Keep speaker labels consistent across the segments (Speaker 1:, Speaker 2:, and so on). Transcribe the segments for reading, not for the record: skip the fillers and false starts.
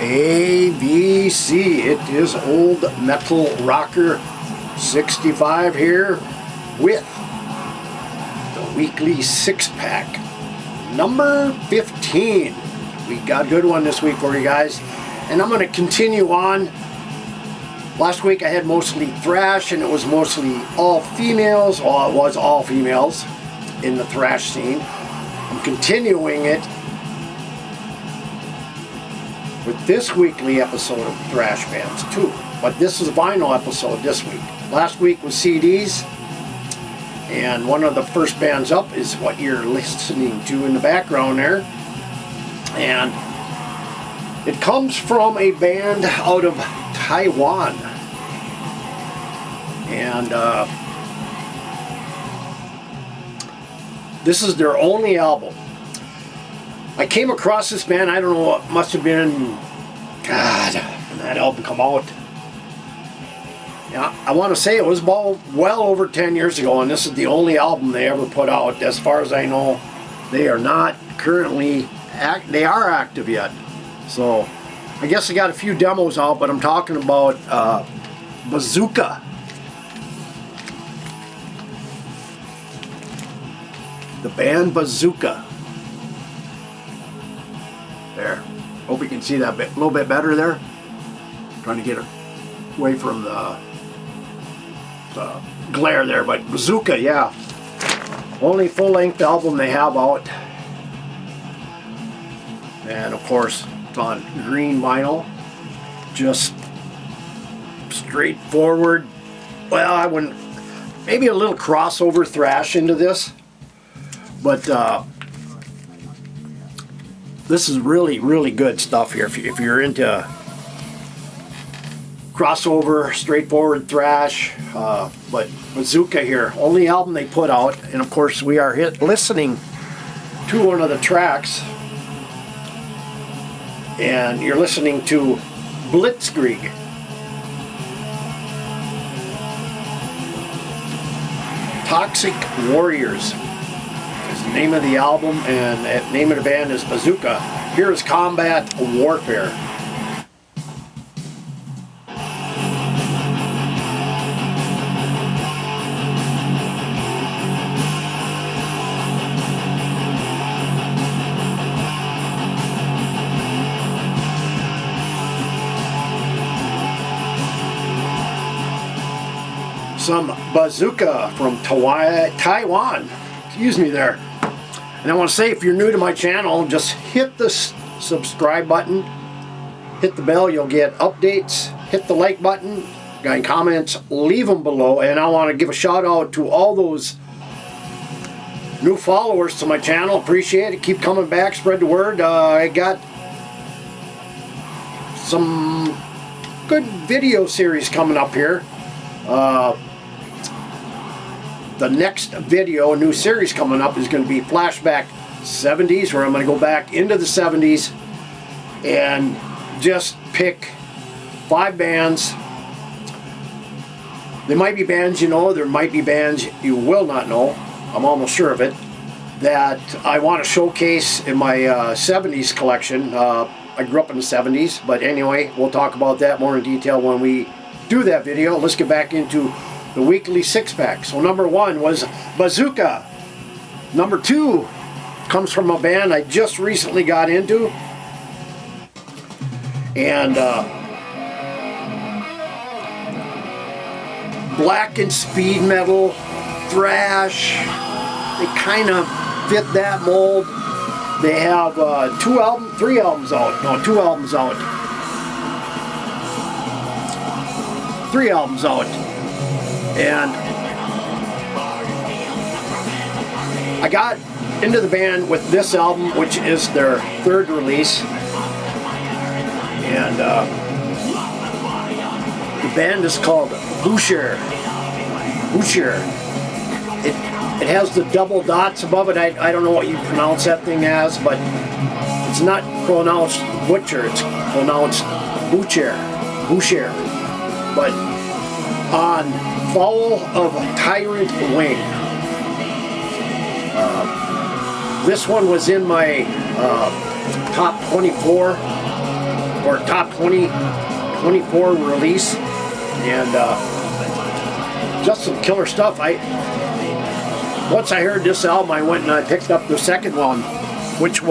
Speaker 1: ABC. It is Old Metal Rocker 65 here with the weekly six-pack number 15. We got a good one this week for you guys, and I'm going to continue on. Last week I had mostly thrash, and it was mostly all females. Well, it was all females in the thrash scene. I'm continuing it with this weekly episode of thrash bands too, but this is a vinyl episode this week. Last week was CDs, and one of the first bands up is what you're listening to in the background there, and it comes from a band out of Taiwan, and this is their only album. I came across this band, I don't know, it must have been, God, when that album come out. Yeah, I want to say it was well over 10 years ago, and this is the only album they ever put out. As far as I know, they are not currently, they are active yet. So, I guess they got a few demos out, but I'm talking about Bazooka. The band Bazooka. There. Hope you can see that a little bit better there. Trying to get away from the glare there, but Bazooka, yeah. Only full-length album they have out. And of course, it's on green vinyl. Just straightforward. Well, I wouldn't, maybe a little crossover thrash into this, but this is really, really good stuff here. If you're into crossover, straightforward thrash, but Bazooka here, only album they put out, and of course we are listening to one of the tracks, and you're listening to Blitzkrieg. Toxic Warriors is the name of the album, and the name of the band is Bazooka. Here is Combat Warfare. Some Bazooka from Taiwan. Excuse me there. And I want to say, if you're new to my channel, just hit the subscribe button, hit the bell, you'll get updates, hit the like button, got any comments, leave them below, and I want to give a shout out to all those new followers to my channel. Appreciate it. Keep coming back, spread the word. I got some good video series coming up here. The next video, a new series coming up, is going to be Flashback 70s, where I'm going to go back into the 70s and just pick 5 bands. There might be bands you know, there might be bands you will not know, I'm almost sure of it, that I want to showcase in my 70s collection. I grew up in the 70s, but anyway, we'll talk about that more in detail when we do that video. Let's get back into the weekly six-pack. So number 1 was Bazooka. Number 2 comes from a band I just recently got into, and blackend speed metal, thrash. They kind of fit that mold. They have 2 albums out. 3 albums out. And I got into the band with this album, which is their 3rd release. And the band is called Boucher. It has the double dots above it. I don't know what you pronounce that thing as, but it's not pronounced Butcher, it's pronounced Boucher. But on Fall of Tyrant Wing. This one was in my top 24 or top 20, 24 release, and just some killer stuff. Once I heard this album, I went and I picked up the second one, which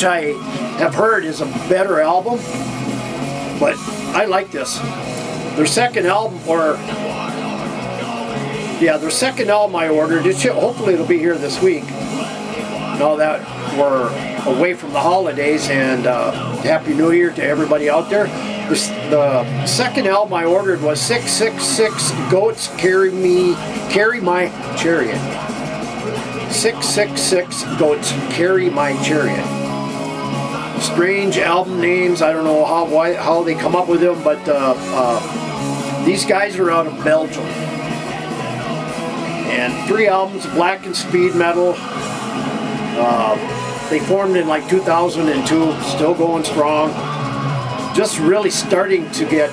Speaker 1: I have heard is a better album, but I like this. Their second album, their second album I ordered. Hopefully it'll be here this week. Now that we're away from the holidays, and Happy New Year to everybody out there. The second album I ordered was 666 Goats Carry My Chariot. 666 Goats Carry My Chariot. Strange album names. I don't know how they come up with them, but these guys are out of Belgium. And 3 albums, blackend speed metal. They formed in like 2002, still going strong. Just really starting to get,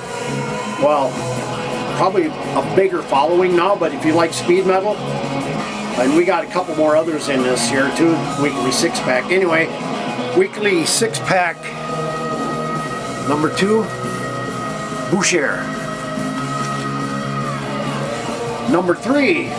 Speaker 1: well, probably a bigger following now, but if you like speed metal, and we got a couple more others in this here too, weekly 6-pack. Anyway, weekly 6-pack number 2, Boucher. Number 3,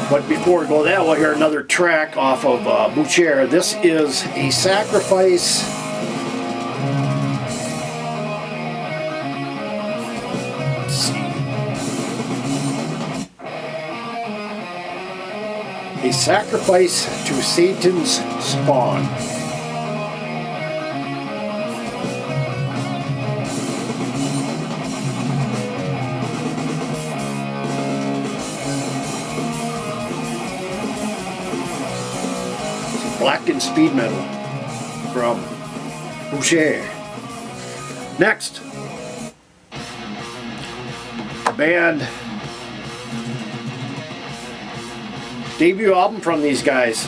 Speaker 1: but before we go that, we'll hear another track off of Boucher. This is a sacrifice. Let's see. A sacrifice to Satan's spawn. Blackend speed metal from Boucher. Next, band debut album from these guys.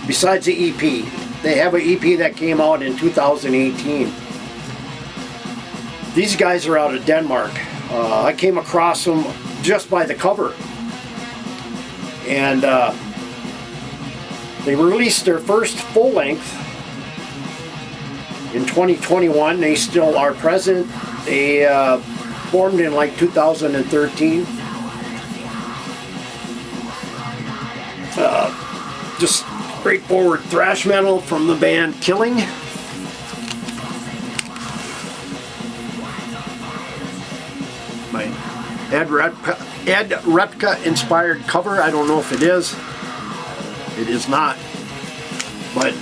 Speaker 1: Besides the EP, they have an EP that came out in 2018. These guys are out of Denmark. I came across them just by the cover, and they released their first full length in 2021. They still are present. They formed in like 2013. Just straightforward thrash metal from the band Killing. My Ed Repka inspired cover. I don't know if it is. It is not, but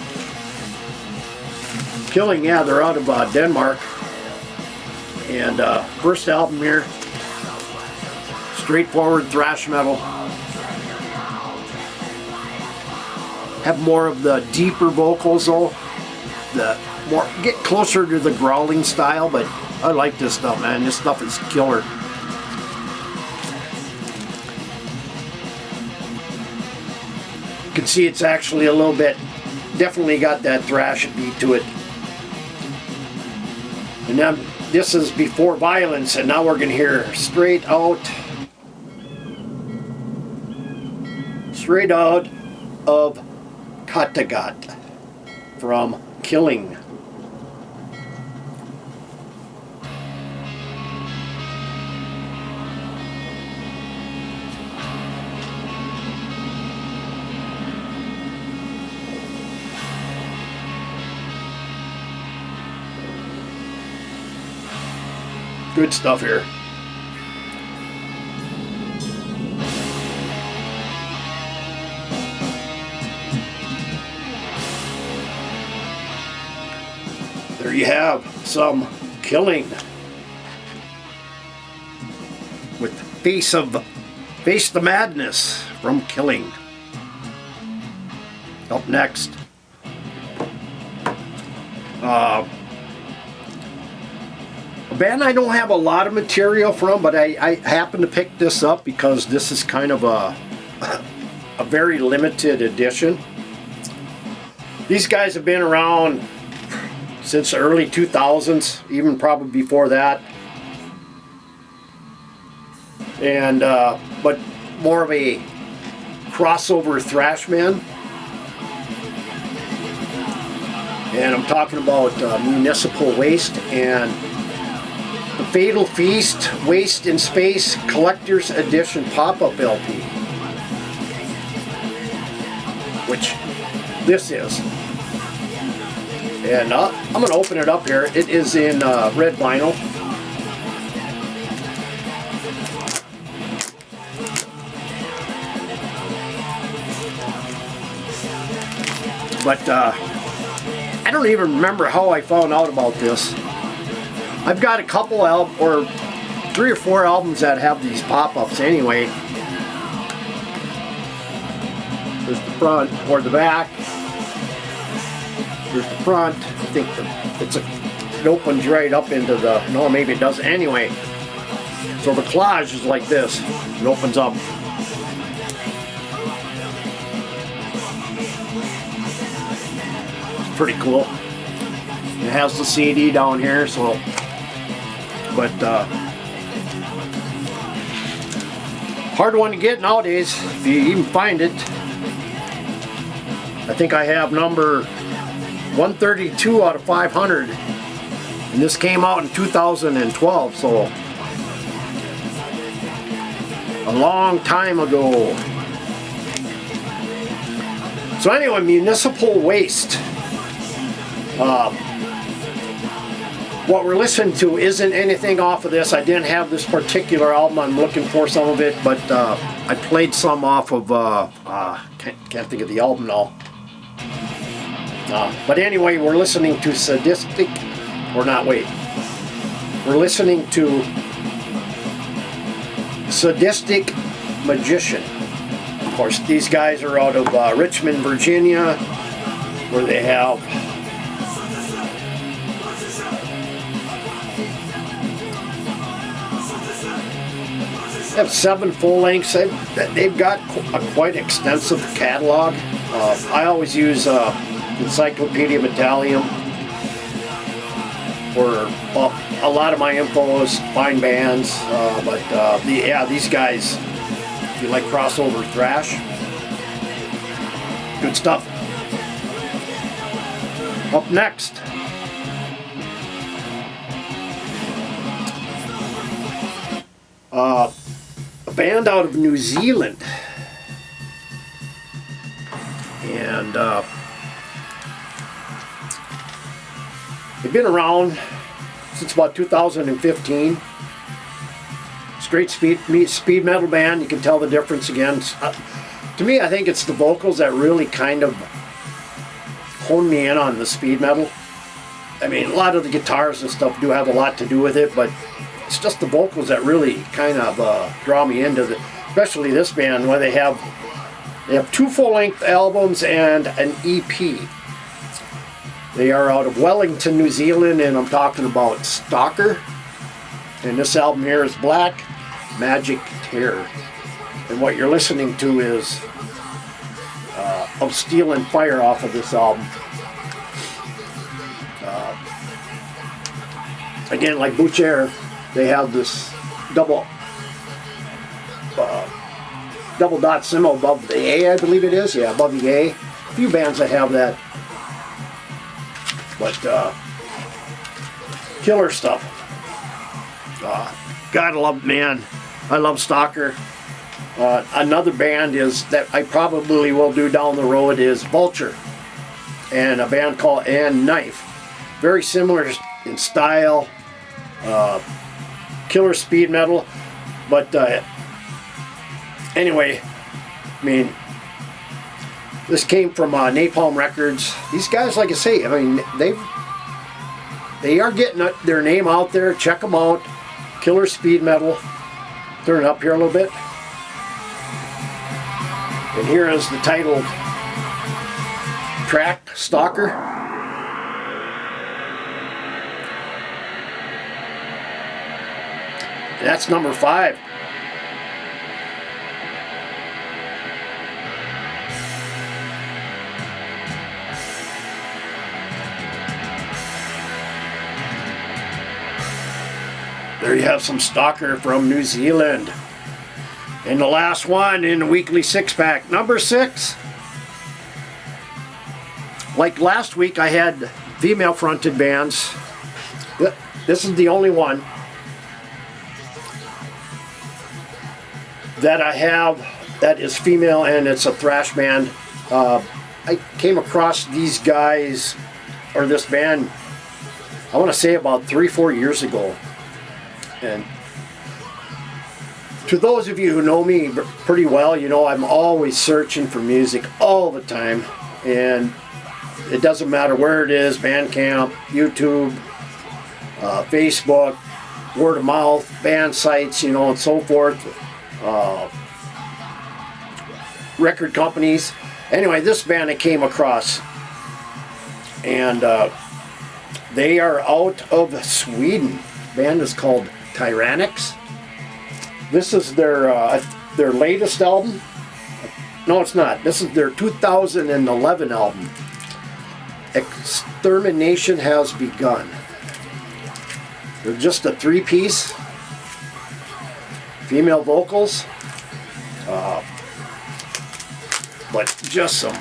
Speaker 1: Killing, yeah, they're out of Denmark, and first album here, straightforward thrash metal. Have more of the deeper vocals though, get closer to the growling style, but I like this stuff, man. This stuff is killer. You can see it's actually a little bit, definitely got that thrash beat to it. And then this is Before Violence, and now we're going to hear Straight Out of Kattegat from Killing. Good stuff here. There you have some Killing with Face the Madness from Killing. Up next, a band I don't have a lot of material from, but I happened to pick this up because this is kind of a very limited edition. These guys have been around since the early 2000s, even probably before that. and but more of a crossover thrash man. And I'm talking about Municipal Waste and the Fatal Feast Waste in Space Collector's Edition pop-up LP, which this is. And I'm going to open it up here. It is in red vinyl. But I don't even remember how I found out about this. I've got a couple or 3 or 4 albums that have these pop-ups anyway. There's the front or the back. There's the front. I think it opens right up into the, no, maybe it doesn't. Anyway, so the collage is like this. It opens up. It's pretty cool. It has the CD down here, so, but hard one to get nowadays, if you even find it. I think I have number 132 out of 500, and this came out in 2012, so a long time ago. So anyway, Municipal Waste. What we're listening to isn't anything off of this. I didn't have this particular album. I'm looking for some of it, but I played some off of, can't think of the album now. But anyway, we're listening to Sadistic, or not, wait. We're listening to Sadistic Magician. Of course, these guys are out of Richmond, Virginia, where they have have 7 full lengths. They've got a quite extensive catalog. I always use Encyclopedia Metalium for a lot of my infos, find bands, but yeah, these guys, if you like crossover thrash, good stuff. Up next, a band out of New Zealand, and they've been around since about 2015. Straight speed metal band. You can tell the difference again. To me, I think it's the vocals that really kind of hone me in on the speed metal. I mean, a lot of the guitars and stuff do have a lot to do with it, but it's just the vocals that really kind of draw me into the, especially this band, where they have 2 full-length albums and an EP. They are out of Wellington, New Zealand, and I'm talking about Stalker. And this album here is Black Magic Terror. And what you're listening to is Of Steel and Fire off of this album. Again, like Butcher, they have this double dot symbol above the A, I believe it is. Yeah, above the A. A few bands that have that. But killer stuff. Gotta love, man. I love Stalker. Another band is that I probably will do down the road is Vulture, and a band called And Knife. Very similar in style. Killer speed metal, but anyway, I mean, this came from Napalm Records. These guys, like I say, I mean, they are getting their name out there. Check them out. Killer speed metal. Turn it up here a little bit. And here is the title track, Stalker. That's number 5. There you have some Stalker from New Zealand. And the last one in the weekly six-pack, number 6. Like last week, I had female-fronted bands. This is the only one that I have that is female, and it's a thrash band. I came across these guys, or this band, I want to say about 3-4 years ago. And to those of you who know me pretty well, you know I'm always searching for music all the time. And it doesn't matter where it is, Bandcamp, YouTube, Facebook, word of mouth, band sites, you know, and so forth. Record companies. Anyway, this band I came across, and they are out of Sweden. The band is called Tyrannics. This is their latest album. No, it's not. This is their 2011 album. Extermination Has Begun. They're just a 3-piece. Female vocals. But just some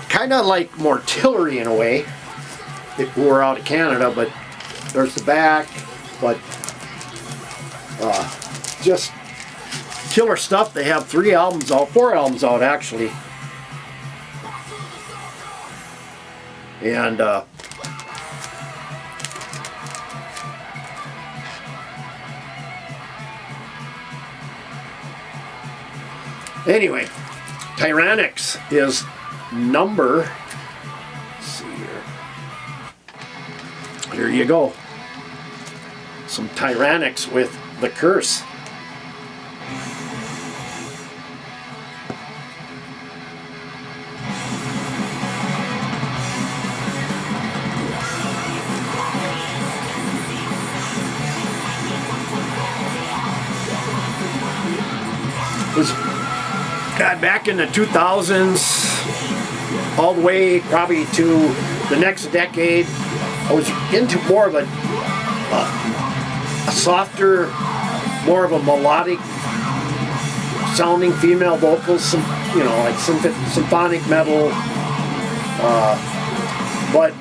Speaker 1: kind of like Mortillery in a way. We're out of Canada, but there's the back. But just killer stuff. They have 4 albums out actually. And anyway, Tyrannics is number, let's see here. Here you go. Some Tyrannics with The Curse. God, back in the 2000s, all the way probably to the next decade, I was into more of a softer, more of a melodic sounding female vocals, some, you know, like symphonic metal. But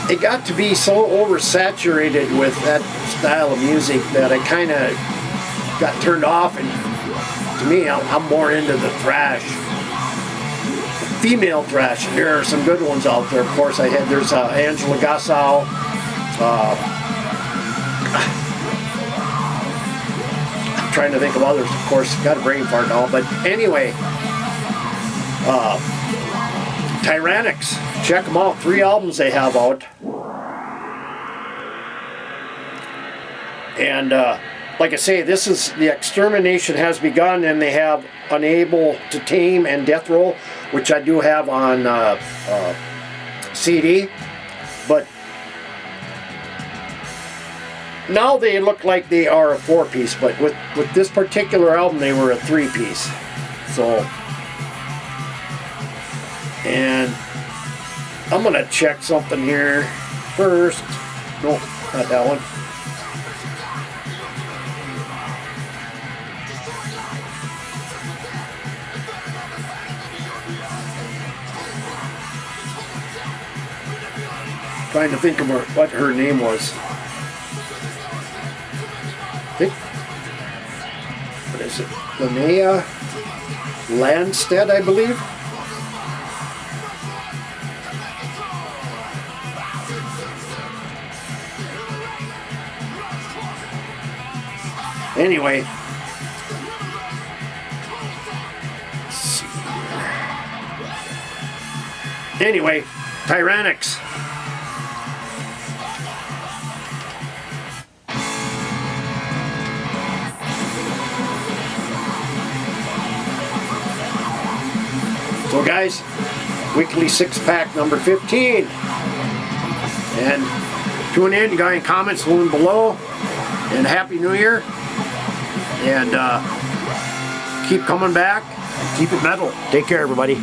Speaker 1: it got to be so oversaturated with that style of music that I kind of got turned off, and to me, I'm more into the thrash, the female thrash. There are some good ones out there. Of course, there's Angela Gassau. I'm trying to think of others. Of course, got a brain fart now. But anyway, Tyrannics. Check them out. 3 albums they have out. And like I say, this is The Extermination Has Begun, and they have Unable to Tame and Death Roll, which I do have on CD. But now they look like they are a 4-piece, but with this particular album, they were a 3-piece. So, and I'm gonna check something here first. No, not that one. Trying to think of what her name was. What is it? Linnea Landstead, I believe. Anyway, let's see here. Anyway, Tyrannics. So guys, weekly 6-pack number 15. And tune in, guy in comments below. And Happy New Year. And keep coming back. Keep it metal. Take care, everybody.